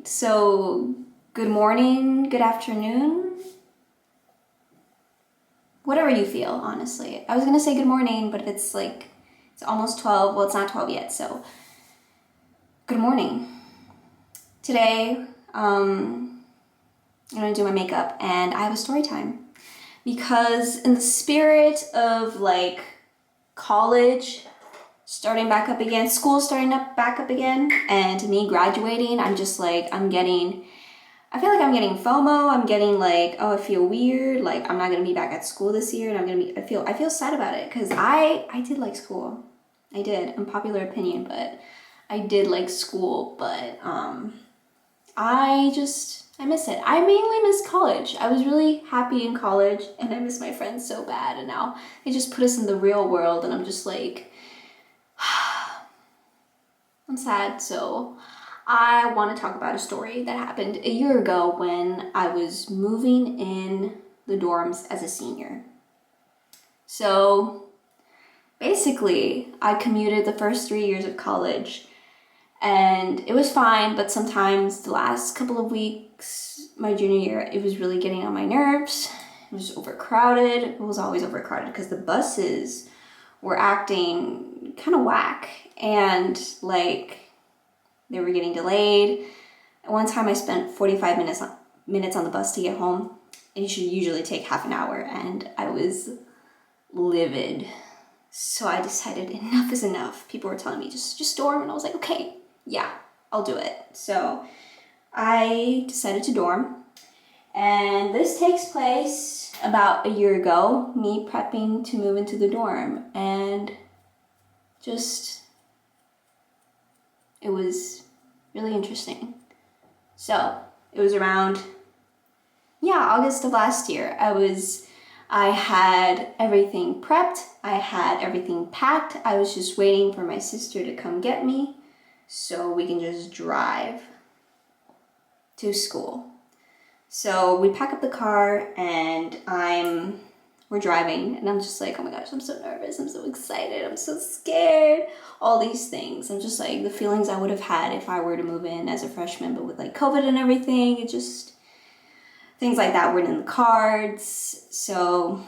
So good morning, good afternoon, whatever you feel, honestly. I was gonna say good morning, but it's almost 12. Well, it's not 12 yet, so good morning. Today, I'm gonna do my makeup and I have a story time because in the spirit of college starting back up again, school starting up back up again, and me graduating, I feel like I'm getting FOMO. I'm getting I feel weird. Like I'm not gonna be back at school this year, and I feel sad about it because I did like school. I did. Unpopular opinion, but I did like school. But I miss it. I mainly miss college. I was really happy in college, and I miss my friends so bad. And now they just put us in the real world, and I'm just like, I'm sad. So I want to talk about a story that happened a year ago when I was moving in the dorms as a senior. So basically, I commuted the first 3 years of college and it was fine, but sometimes the last couple of weeks, my junior year, it was really getting on my nerves. It was overcrowded. It was always overcrowded because the buses were acting kind of whack and they were getting delayed. At one time I spent 45 minutes on the bus to get home. And it should usually take half an hour, and I was livid. So I decided enough is enough. People were telling me just dorm, and I was like, okay, yeah, I'll do it. So I decided to dorm. And this takes place about a year ago, me prepping to move into the dorm, and it was really interesting. So it was around, August of last year. I had everything prepped. I had everything packed. I was just waiting for my sister to come get me so we can just drive to school. So we pack up the car and we're driving, and I'm just like, oh my gosh, I'm so nervous, I'm so excited, I'm so scared, all these things. I'm just like, the feelings I would have had if I were to move in as a freshman, but with COVID and everything, things like that weren't in the cards. So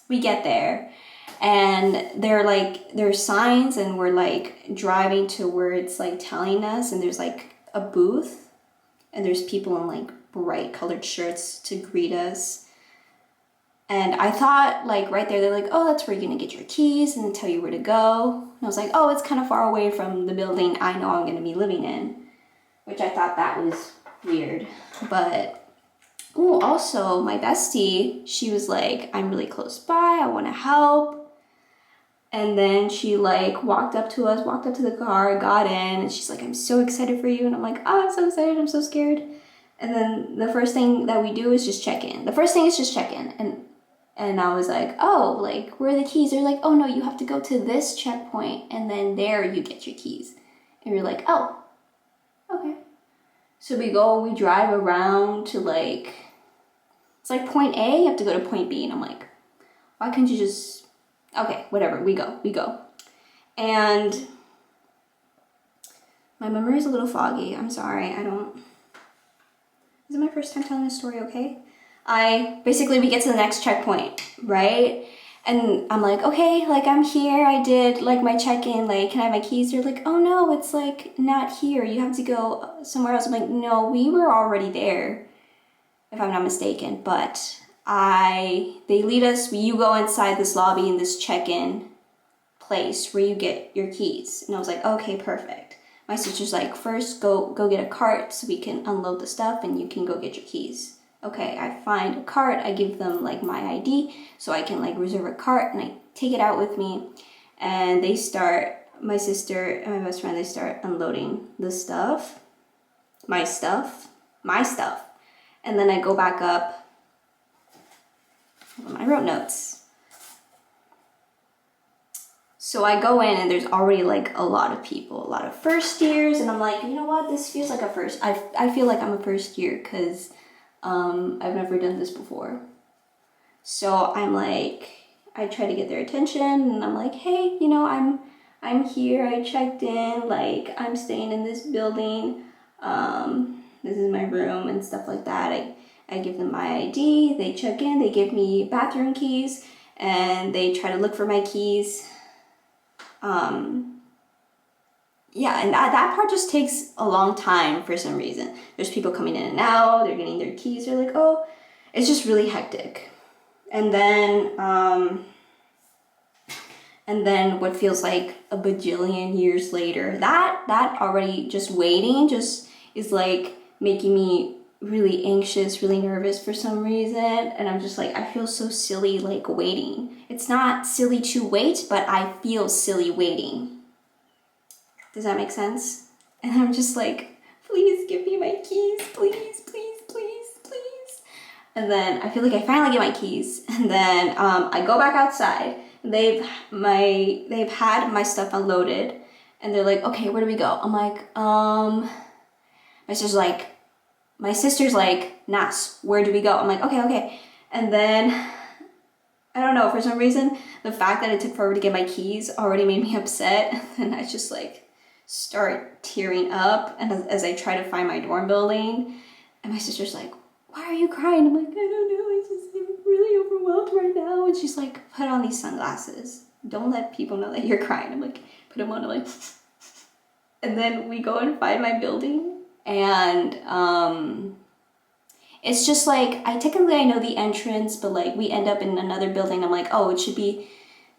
we get there, and there are signs, and we're driving to where it's telling us, and there's a booth, and there's people in bright colored shirts to greet us. And I thought right there, they're like, oh, that's where you're gonna get your keys and tell you where to go. And I was like, oh, it's kind of far away from the building I know I'm gonna be living in, which I thought that was weird. But also my bestie, she was like, I'm really close by, I wanna help. And then she walked up to the car, got in, and she's like, I'm so excited for you. And I'm like, oh, I'm so excited, I'm so scared. And then the first thing that we do is just check in. The first thing is just check in. And I was like, oh, where are the keys? They're like, oh no, you have to go to this checkpoint and then there you get your keys. And we're like, oh, okay. So we drive around to it's point A, you have to go to point B. And I'm like, why couldn't you just, okay, whatever, we go. And my memory is a little foggy. I'm sorry, is it my first time telling this story, okay? We get to the next checkpoint, right? And I'm like, okay, I'm here, I did my check-in, can I have my keys? They're like, oh no, it's not here, you have to go somewhere else. I'm like, no, we were already there, if I'm not mistaken. But they lead us, you go inside this lobby in this check-in place where you get your keys. And I was like, okay, perfect. My sister's like, first go get a cart so we can unload the stuff and you can go get your keys. Okay, I find a cart, I give them my ID so I can reserve a cart, and I take it out with me, and my sister and my best friend, they start unloading the stuff, my stuff, and then I go back up. I wrote notes. So I go in and there's already a lot of people, a lot of first years, and I'm like, you know what, this feels like I feel like I'm a first year because I've never done this before. So I try to get their attention, and I'm like, hey, I'm here, I checked in, I'm staying in this building, and stuff like that. I give them my ID, they check in, they give me bathroom keys, and they try to look for my keys. Yeah, and that part just takes a long time for some reason. There's people coming in and out, they're getting their keys, they're like, oh, it's just really hectic. And then what feels like a bajillion years later, that already just waiting just is like making me really anxious, really nervous for some reason. And I'm just like, I feel so silly like waiting. It's not silly to wait, but I feel silly waiting. Does that make sense? And I'm just like, please give me my keys, please, please, please, please. And then I feel like I finally get my keys, and then I go back outside. They've had my stuff unloaded, and they're like, okay, where do we go? I'm like, my sister's like, Nas, where do we go? I'm like, okay. And then, I don't know, for some reason, the fact that it took forever to get my keys already made me upset. And I just like start tearing up, and as I try to find my dorm building, and my sister's like, why are you crying? I'm like, I don't know, I'm really overwhelmed right now. And she's like, put on these sunglasses. Don't let people know that you're crying. I'm like, put them on, I'm like, and then we go and find my building, and it's just like, I know the entrance, but like we end up in another building. I'm like, oh, it should be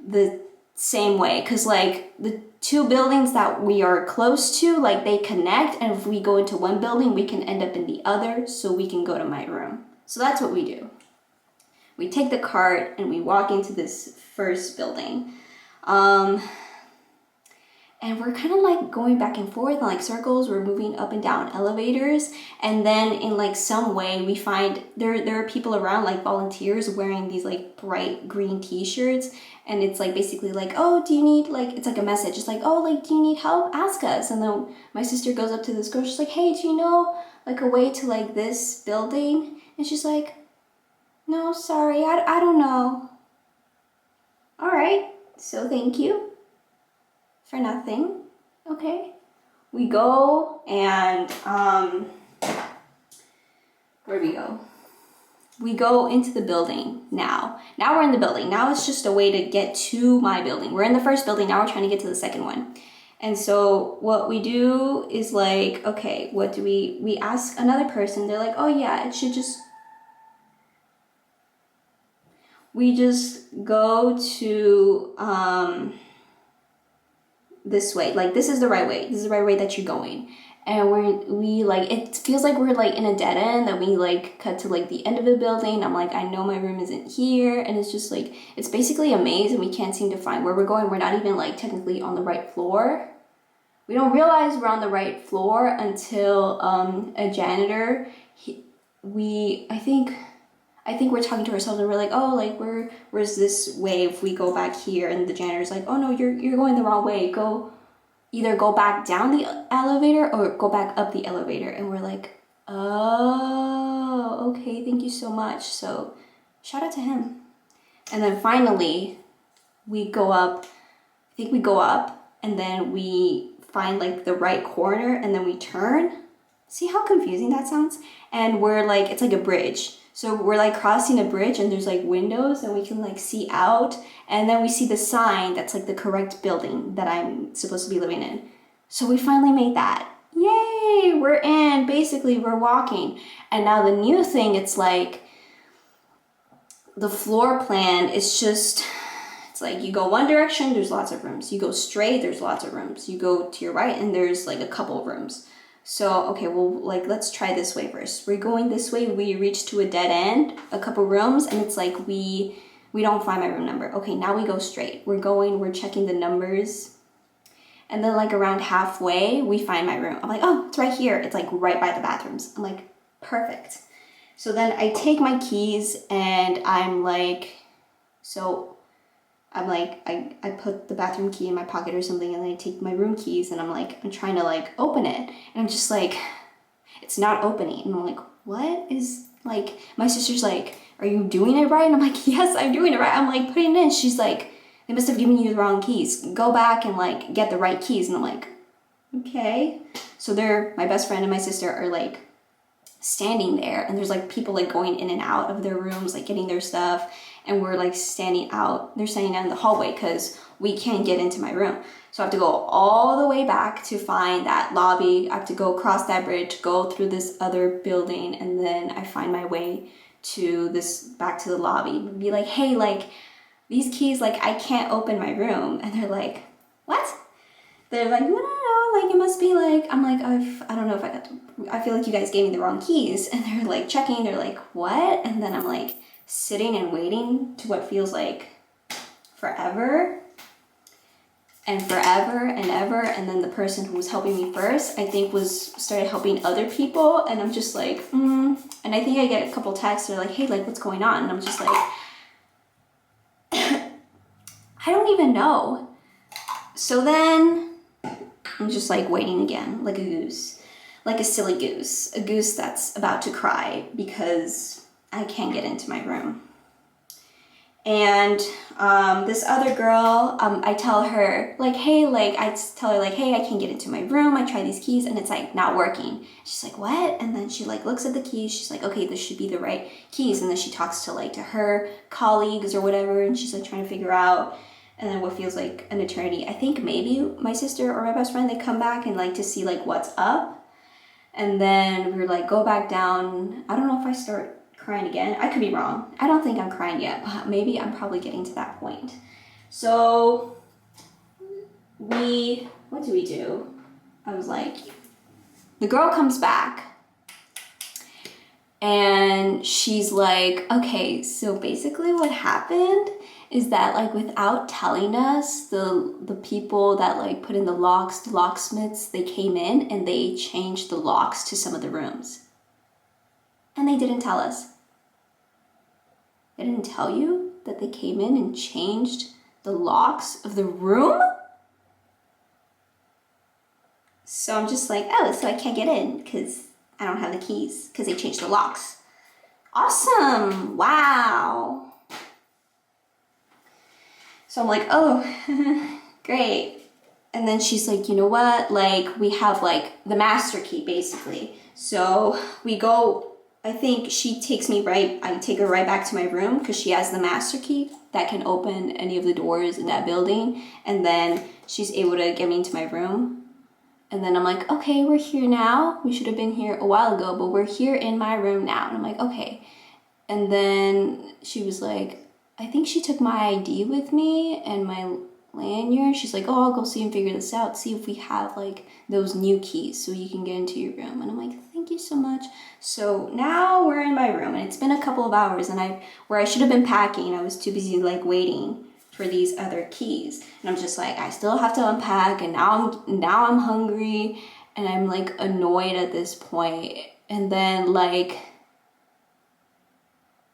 the same way, because like the two buildings that we are close to, like they connect, and if we go into one building we can end up in the other, so we can go to my room. So that's what we do. We take the cart and we walk into this first building, and we're kind of like going back and forth in like circles. We're moving up and down elevators, and then in like some way we find there are people around, like volunteers wearing these like bright green t-shirts, and it's like basically like, oh, do you need, like, it's like a message, it's like, oh, like, do you need help, ask us. And then my sister goes up to this girl, she's like, hey, do you know like a way to like this building? And she's like, no, sorry, I don't know. All right, so thank you for nothing. Okay, we go, and where do we go? We go into the building now. Now we're in the building. Now it's just a way to get to my building. We're in the first building, now we're trying to get to the second one. And so what we do is like, okay, what do we ask another person. They're like, oh yeah, it should just, we just go to this way. Like, this is the right way. This is the right way that you're going. And we like, it feels like we're like in a dead end, that we like cut to like the end of the building. I'm like, I know my room isn't here. And it's just like, it's basically a maze, and we can't seem to find where we're going. We're not even like technically on the right floor. We don't realize we're on the right floor until a janitor, I think we're talking to ourselves, and we're like, oh, like where's this way if we go back here? And the janitor's like, oh no, you're going the wrong way. Either go back down the elevator or go back up the elevator. And we're like, oh, okay, thank you so much. So shout out to him. And then finally we go up, and then we find like the right corner, and then we turn. See how confusing that sounds? And we're like, it's like a bridge. So we're like crossing a bridge, and there's like windows, and we can like see out, and then we see the sign that's like the correct building that I'm supposed to be living in. So we finally made that. Yay, we're in. Basically, we're walking. And now the new thing, it's like the floor plan is just, it's like you go one direction, there's lots of rooms. You go straight, there's lots of rooms. You go to your right, and there's like a couple of rooms. So, okay, well, like, let's try this way first. We're going this way, we reach to a dead end, a couple rooms, and it's like we don't find my room number. Okay, now we go straight. We're checking the numbers. And then like around halfway, we find my room. I'm like, oh, it's right here. It's like right by the bathrooms. I'm like, perfect. So then I take my keys, and I put the bathroom key in my pocket or something, and then I take my room keys, and I'm trying to like open it, and I'm just like, it's not opening. And I'm like, what is, like, my sister's like, are you doing it right? And I'm like, yes, I'm doing it right. I'm like putting it in. She's like, they must have given you the wrong keys. Go back and like get the right keys. And I'm like, okay. So my best friend and my sister are like standing there, and there's like people like going in and out of their rooms, like getting their stuff, and we're like standing out. They're standing out in the hallway because we can't get into my room. So I have to go all the way back to find that lobby. I have to go across that bridge, go through this other building, and then I find my way to back to the lobby. Be like, hey, like these keys, like I can't open my room. And they're like, what? They're like, no, like it must be like, I'm like, I don't know if I feel like you guys gave me the wrong keys. And they're like checking, they're like, what? And then I'm like sitting and waiting to what feels like forever and forever and ever. And then the person who was helping me first, I think started helping other people. And I'm just like, And I think I get a couple texts, they're like, hey, like what's going on? And I'm just like, I don't even know. So then I'm just like waiting again, like a goose, like a silly goose, a goose that's about to cry because I can't get into my room. And this other girl, I tell her like, hey, I can't get into my room. I try these keys and it's like not working. She's like, what? And then she like looks at the keys. She's like, okay, this should be the right keys. And then she talks to her colleagues or whatever. And she's like trying to figure out. And then what feels like an eternity. I think maybe my sister or my best friend, they come back and like to see like what's up. And then we're like, go back down. I don't know if I start crying again. I could be wrong. I don't think I'm crying yet, but maybe I'm probably getting to that point. So what do we do? I was like, the girl comes back and she's like, okay, so basically what happened is that like without telling us, the people that like put in the locks, the locksmiths, they came in and they changed the locks to some of the rooms. And they didn't tell us. They didn't tell you that they came in and changed the locks of the room? So I'm just like, oh, so I can't get in because I don't have the keys because they changed the locks. Awesome, wow. So I'm like, oh, great. And then she's like, you know what? Like we have like the master key basically. So we go, I think I take her right back to my room because she has the master key that can open any of the doors in that building. And then she's able to get me into my room. And then I'm like, okay, we're here now. We should have been here a while ago, but we're here in my room now. And I'm like, okay. And then she was like, I think she took my ID with me and my lanyard. She's like, oh, I'll go see and figure this out. See if we have like those new keys so you can get into your room. And I'm like, thank you so much. So now we're in my room and it's been a couple of hours and where I should have been packing, I was too busy like waiting for these other keys. And I'm just like, I still have to unpack and now I'm hungry and I'm like annoyed at this point. And then like,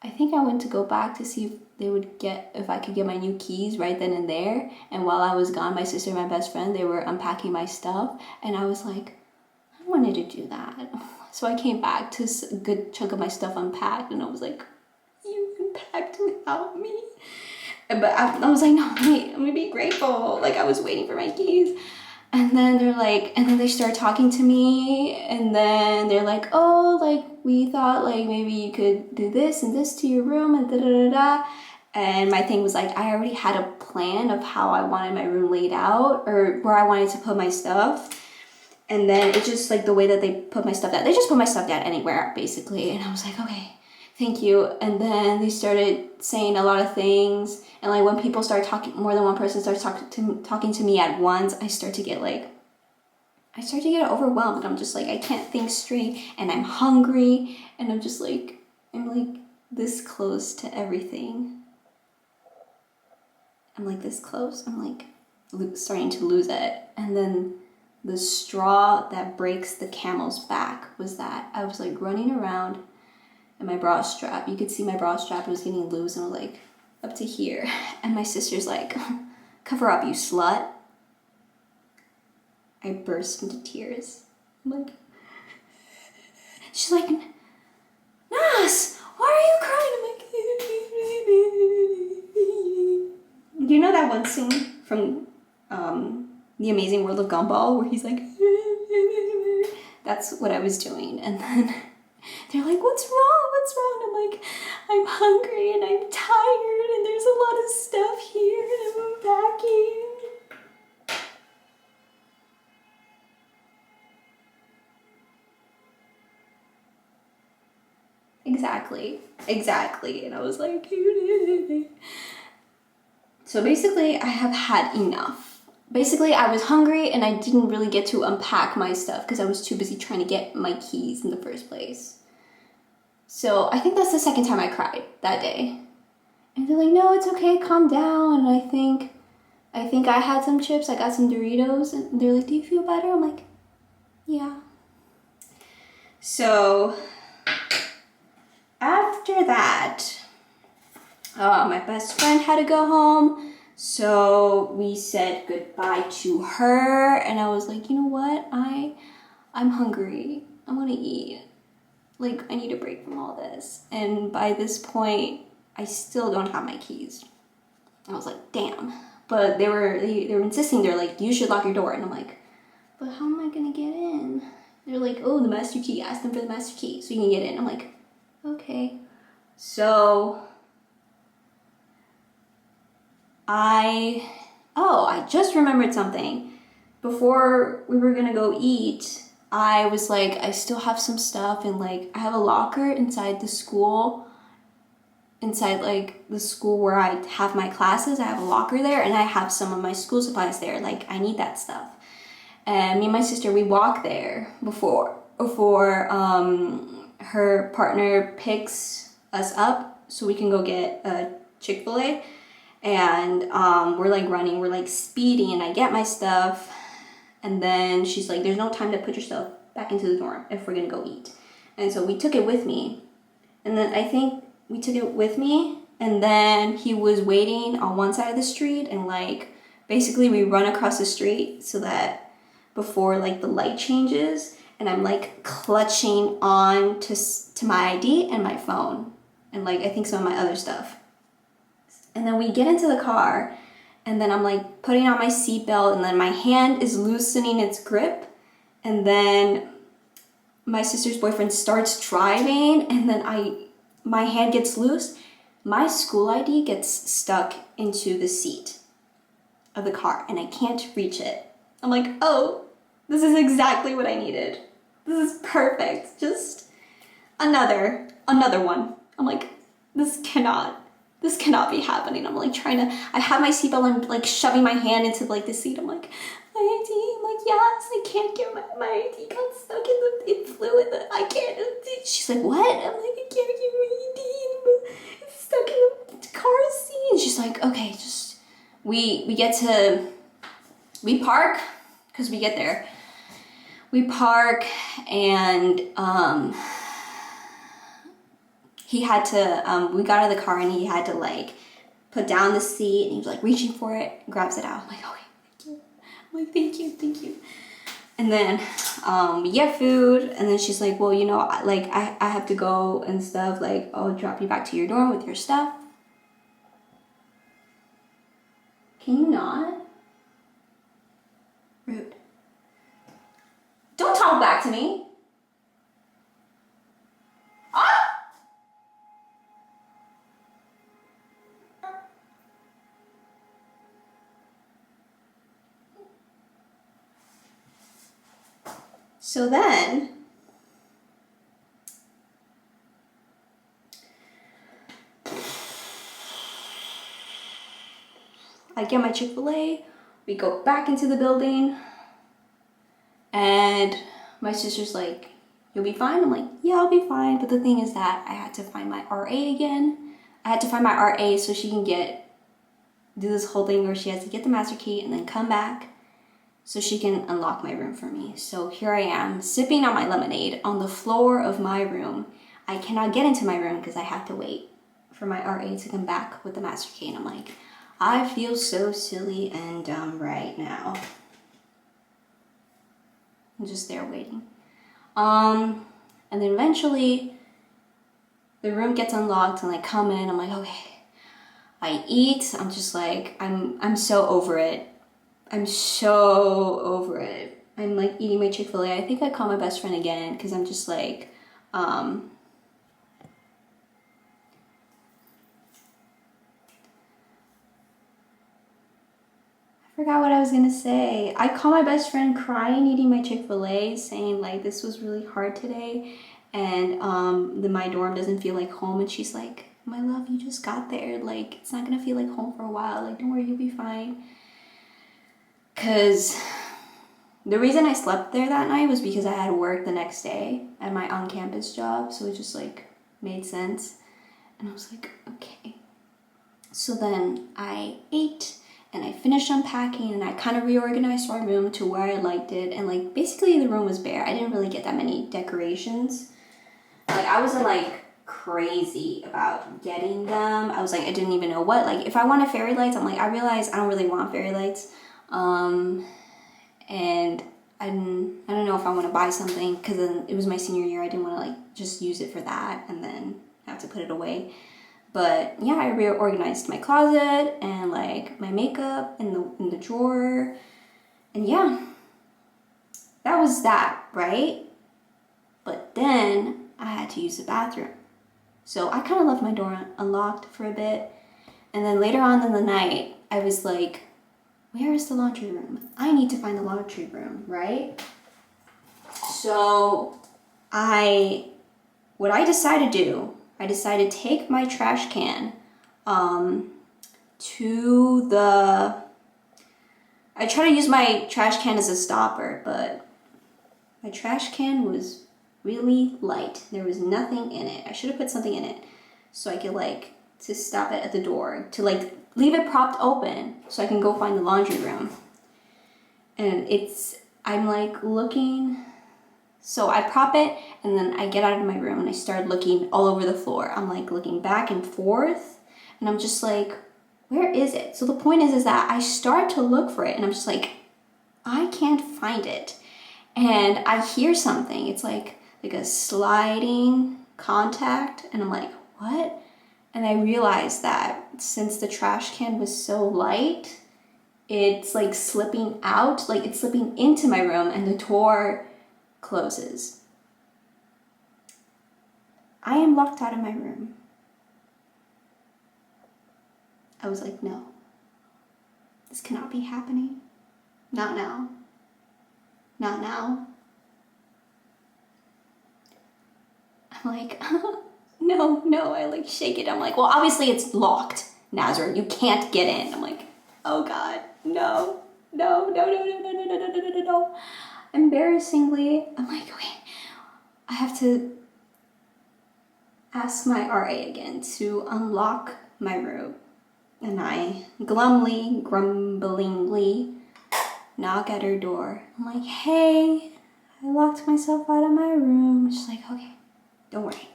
I think I went to go back to see if I could get my new keys right then and there. And while I was gone, my sister and my best friend, they were unpacking my stuff. And I was like, I wanted to do that. So I came back to a good chunk of my stuff unpacked. And I was like, you unpacked without me? But I was like, no, wait, I'm gonna be grateful. Like I was waiting for my keys. And then they start talking to me, and then they're like, oh, like, we thought, like, maybe you could do this and this to your room, and da-da-da-da. And my thing was, like, I already had a plan of how I wanted my room laid out, or where I wanted to put my stuff. And then it's just, like, the way that they put my stuff down. They just put my stuff down anywhere, basically. And I was like, okay, thank you. And then they started saying a lot of things. And like when people start talking, more than one person starts talking to me at once, I start to get overwhelmed. And I'm just like, I can't think straight. And I'm hungry. And I'm just like, I'm like this close to everything. I'm like this close. I'm like starting to lose it. And then the straw that breaks the camel's back was that I was like running around and my bra strap, you could see my bra strap was getting loose and I was like up to here. And my sister's like, cover up, you slut. I burst into tears. I'm like, she's like, Nas, why are you crying? I'm like, do you know that one scene from The Amazing World of Gumball where he's like, that's what I was doing. And then They're like, what's wrong? What's wrong? I'm like, I'm hungry and I'm tired and there's a lot of stuff here and I'm unpacking. Exactly. And I was like, so basically I have had enough. Basically I was hungry and I didn't really get to unpack my stuff because I was too busy trying to get my keys in the first place. So I think that's the second time I cried that day. And they're like, no, it's okay, calm down. And I think I had some chips, I got some Doritos, and they're like, do you feel better? I'm like, yeah. So after that, my best friend had to go home. So we said goodbye to her. And I was like, you know what? I'm hungry. I want to eat. Like, I need a break from all this. And by this point, I still don't have my keys. I was like, damn. But they were insisting. They're like, you should lock your door. And I'm like, but how am I gonna get in? They're like, oh, the master key. Ask them for the master key so you can get in. I'm like, okay. So I just remembered something. Before we were gonna go eat, I was like, I still have some stuff, and like I have a locker inside the school where I have my classes. I have a locker there and I have some of my school supplies there. Like, I need that stuff. And me and my sister, we walk there before her partner picks us up so we can go get a Chick-fil-A. And we're like running, we're like speeding, and I get my stuff. And then she's like, there's no time to put your stuff back into the dorm if we're gonna go eat. And so we took it with me. And then I think we took it with me, and then he was waiting on one side of the street, and like basically we run across the street so that before like the light changes, and I'm like clutching on to my ID and my phone and like I think some of my other stuff. And then we get into the car, and then I'm like putting on my seatbelt, and then my hand is loosening its grip, and then my sister's boyfriend starts driving, and then my hand gets loose. My school ID gets stuck into the seat of the car and I can't reach it. I'm like, oh, this is exactly what I needed. This is perfect. Just another one. I'm like, this cannot be happening. I'm like I have my seatbelt, I'm like shoving my hand into like the seat. I'm like, my ID. I'm like, yes, I can't get my ID got stuck in fluid. I can't. She's like, what? I'm like, I can't get my ID. It's stuck in the car seat. And she's like, okay, just we park because we get there. We park, and he had to. We got out of the car, and he had to like put down the seat, and he was like reaching for it, grabs it out. I'm like, okay. I'm like, thank you. And then we get food, and then she's like, well, you know, like I have to go and stuff, like I'll drop you back to your dorm with your stuff. Can you not? Rude. Don't talk back to me. Ah! So then, I get my Chick-fil-A, we go back into the building, and my sister's like, you'll be fine? I'm like, yeah, I'll be fine. But the thing is that I had to find my RA again. I had to find my RA so she can do this whole thing where she has to get the master key and then come back so she can unlock my room for me. So here I am, sipping on my lemonade on the floor of my room. I cannot get into my room because I have to wait for my RA to come back with the master key. And I'm like, I feel so silly and dumb right now. I'm just there waiting. And then eventually the room gets unlocked and I come in, I'm like, okay. I eat, I'm just like, I'm so over it. I'm so over it. I'm like eating my Chick-fil-A. I think I call my best friend again because I'm just like, Forgot what I was gonna say. I call my best friend crying eating my Chick-fil-A, saying like this was really hard today, and my dorm doesn't feel like home, and she's like, my love, you just got there, like it's not gonna feel like home for a while, like don't worry, you'll be fine. Cause the reason I slept there that night was because I had work the next day at my on-campus job, so it just like made sense, and I was like, okay. So then I ate and I finished unpacking, and I kind of reorganized my room to where I liked it, and like basically the room was bare. I didn't really get that many decorations. Like I wasn't like crazy about getting them. I was like, I didn't even know what, like if I wanted fairy lights, I'm like, I realized I don't really want fairy lights. And I don't know if I want to buy something, because then it was my senior year. I didn't want to like just use it for that and then have to put it away. But yeah, I reorganized my closet and like my makeup in the drawer, and yeah, that was that, right? But then I had to use the bathroom, so I kind of left my door unlocked for a bit, and then later on in the night, I was like, where is the laundry room? I need to find the laundry room, right? So what I decided to do, I decided to take my trash can to the... I try to use my trash can as a stopper, but my trash can was really light. There was nothing in it. I should have put something in it so I could like to stop it at the door, to like leave it propped open so I can go find the laundry room. And I'm like looking, so I prop it and then I get out of my room and I start looking all over the floor. I'm like looking back and forth and I'm just like, where is it? So the point is that I start to look for it and I'm just like, I can't find it. And I hear something. It's like a sliding contact, and I'm like, what? And I realized that since the trash can was so light, it's like slipping out, like it's slipping into my room, and the door closes. I am locked out of my room. I was like, no, this cannot be happening. Not now. Not now. I'm like, no, I like shake it. I'm like, well, obviously it's locked, Nazaret. You can't get in. I'm like, oh God, no. Embarrassingly, I'm like, wait, I have to ask my RA again to unlock my room. And I grumblingly knock at her door. I'm like, hey, I locked myself out of my room. She's like, okay, don't worry.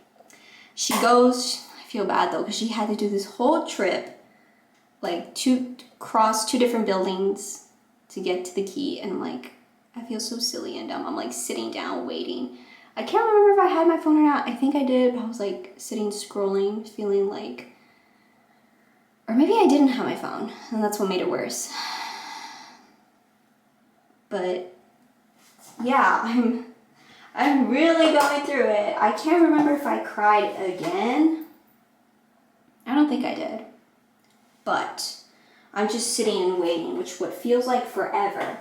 She goes, I feel bad though, because she had to do this whole trip, like cross two different buildings to get to the key. And I'm like, I feel so silly and dumb. I'm like sitting down waiting. I can't remember if I had my phone or not. I think I did, but I was like sitting scrolling, feeling like, or maybe I didn't have my phone, and that's what made it worse. But yeah, I'm really going through it. I can't remember if I cried again. I don't think I did. But I'm just sitting and waiting, which what feels like forever.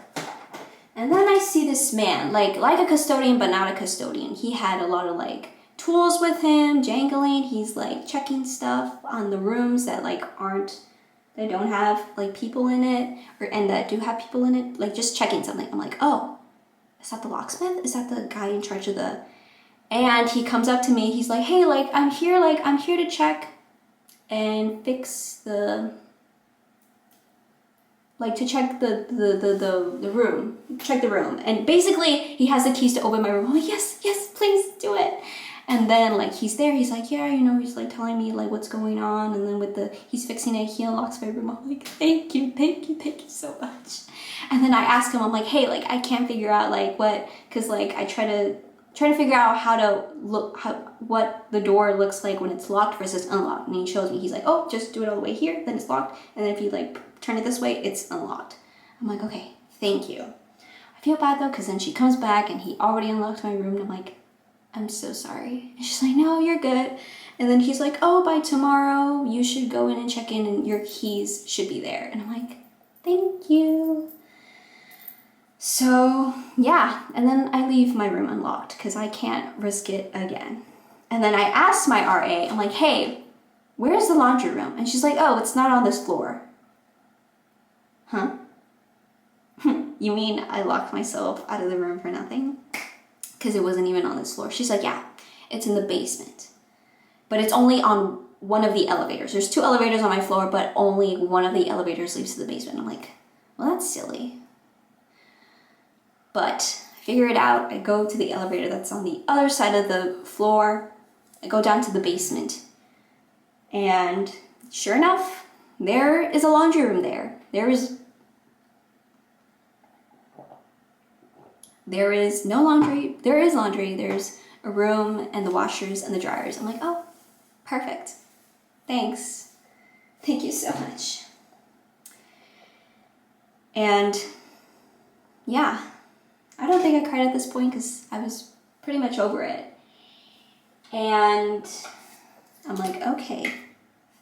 And then I see this man, like a custodian, but not a custodian. He had a lot of like tools with him, jangling. He's like checking stuff on the rooms that like they don't have like people in it, and that do have people in it, like just checking something. I'm like, oh, is that the locksmith? Is that the guy in charge of and he comes up to me, he's like, hey, like I'm here to check and fix the room, check the room. And basically he has the keys to open my room. I'm like, yes, please do it. And then like he's there, he's like, yeah, he's like telling me like what's going on, and then he's fixing it, he unlocks my room. I'm like, thank you so much. And then I ask him, I'm like, hey, like I can't figure out like what, because like I try to figure out what the door looks like when it's locked versus unlocked. And he shows me, he's like, oh, just do it all the way here, then it's locked, and then if you like turn it this way, it's unlocked. I'm like, okay, thank you. I feel bad though, because then she comes back and he already unlocked my room, and I'm like, I'm so sorry. And she's like, no, you're good. And then he's like, oh, by tomorrow, you should go in and check in and your keys should be there. And I'm like, thank you. So yeah, and then I leave my room unlocked because I can't risk it again. And then I asked my RA, I'm like, hey, where's the laundry room? And she's like, oh, it's not on this floor. Huh? You mean I locked myself out of the room for nothing? Because it wasn't even on this floor. She's like, yeah, it's in the basement. But it's only on one of the elevators. There's 2 elevators on my floor, but only one of the elevators leads to the basement. I'm like, well, that's silly. But I figure it out. I go to the elevator that's on the other side of the floor. I go down to the basement. And sure enough, there is a laundry room there. There is no laundry. There is laundry. There's a room and the washers and the dryers. I'm like, oh, perfect. Thanks. Thank you so much. And yeah, I don't think I cried at this point because I was pretty much over it. And I'm like, okay,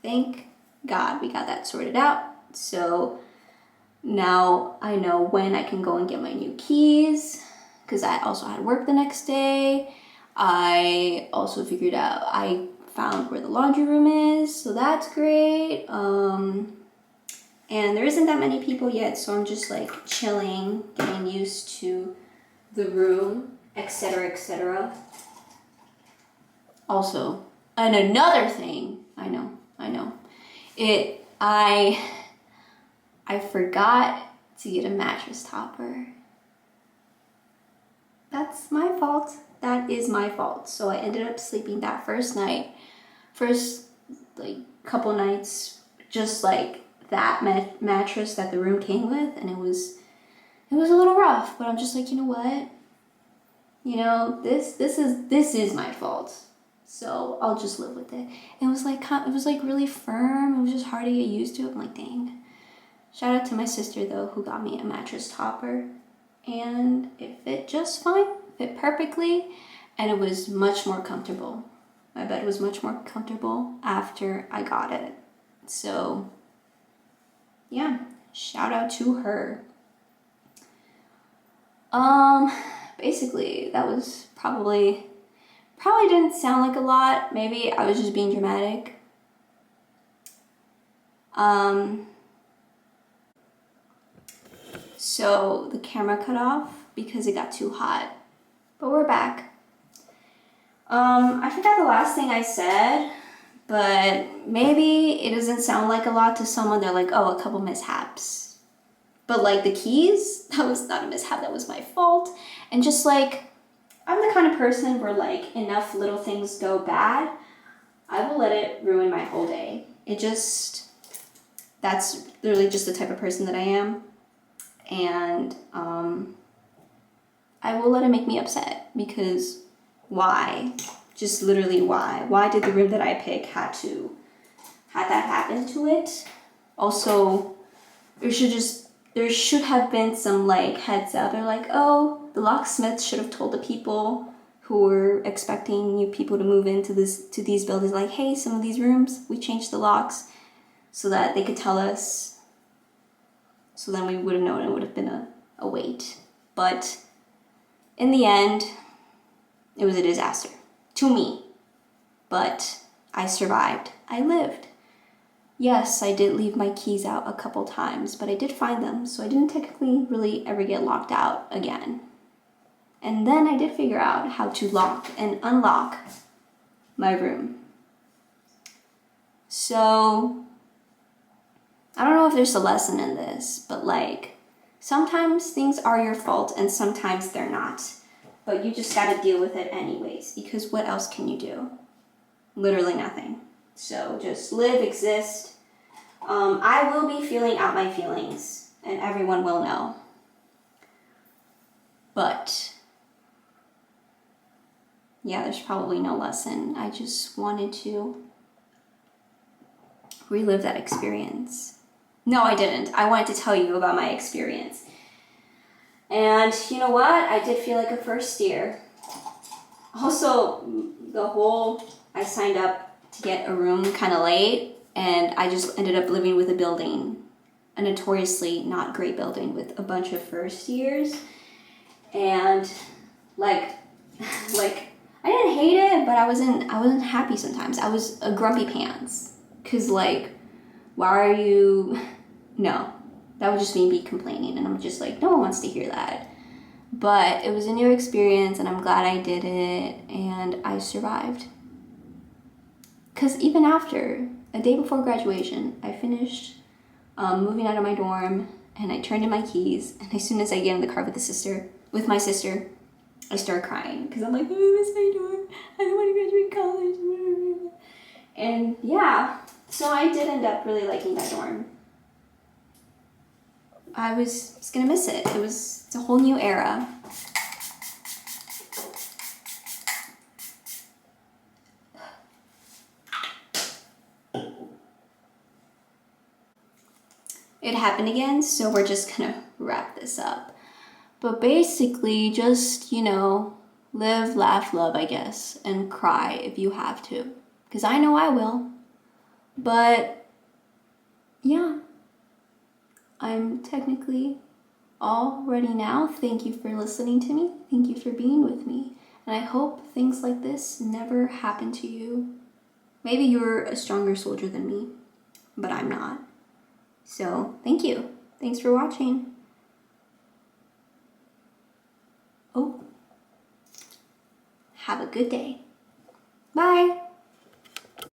thank God we got that sorted out. So now I know when I can go and get my new keys, because I also had work the next day. I also figured out, I found where the laundry room is, so that's great. And there isn't that many people yet, so I'm just like chilling, getting used to the room, etc., etc. Also, and another thing, I know, I forgot to get a mattress topper. That's my fault. That is my fault. So I ended up sleeping that first like couple nights, just like that mattress that the room came with, and it was a little rough. But I'm just like, you know what? You know, this is my fault. So I'll just live with it. It was like really firm. It was just hard to get used to. I'm like, dang. Shout out to my sister though, who got me a mattress topper, and it fit just fine, fit perfectly, and it was much more comfortable. My bed was much more comfortable after I got it. So yeah, shout out to her. Basically that was probably didn't sound like a lot. Maybe I was just being dramatic. So the camera cut off because it got too hot, but we're back. I forgot the last thing I said, but maybe it doesn't sound like a lot to someone. They're like, oh, a couple mishaps. But like the keys, that was not a mishap, that was my fault. And just like, I'm the kind of person where like enough little things go bad, I will let it ruin my whole day. That's literally just the type of person that I am. And I will let it make me upset, because why? Just literally why? Why did the room that I picked had that happen to it? Also, there should have been some like heads up. They're like, oh, the locksmith should have told the people who were expecting new people to move into these buildings, like, hey, some of these rooms, we changed the locks, so that they could tell us. So then we would have known. It would have been a wait. But in the end, it was a disaster to me. But I survived. I lived. Yes, I did leave my keys out a couple times, but I did find them, so I didn't technically really ever get locked out again. And then I did figure out how to lock and unlock my room. So I don't know if there's a lesson in this, but like, sometimes things are your fault and sometimes they're not. But you just gotta deal with it anyways, because what else can you do? Literally nothing. So just live, exist. I will be feeling out my feelings, and everyone will know. But yeah, there's probably no lesson. I just wanted to relive that experience. No, I didn't. I wanted to tell you about my experience. And you know what? I did feel like a first year. Also, I signed up to get a room kind of late, and I just ended up living with a notoriously not great building with a bunch of first years. And like I didn't hate it, but I wasn't happy sometimes. I was a grumpy pants. Cause like, why are you, no, that would just be complaining. And I'm just like, no one wants to hear that. But it was a new experience, and I'm glad I did it, and I survived. Cause even after, a day before graduation, I finished moving out of my dorm, and I turned in my keys, and as soon as I get in the car with my sister, I start crying because I'm like, oh, I miss my dorm. I don't want to graduate college. And yeah, so I did end up really liking that dorm. I was gonna miss it. It's a whole new era. It happened again, so we're just gonna wrap this up. But basically, just, live, laugh, love, I guess, and cry if you have to. Because I know I will. But, yeah. I'm technically all ready now. Thank you for listening to me. Thank you for being with me. And I hope things like this never happen to you. Maybe you're a stronger soldier than me, but I'm not. So, thank you. Thanks for watching. Oh, have a good day. Bye.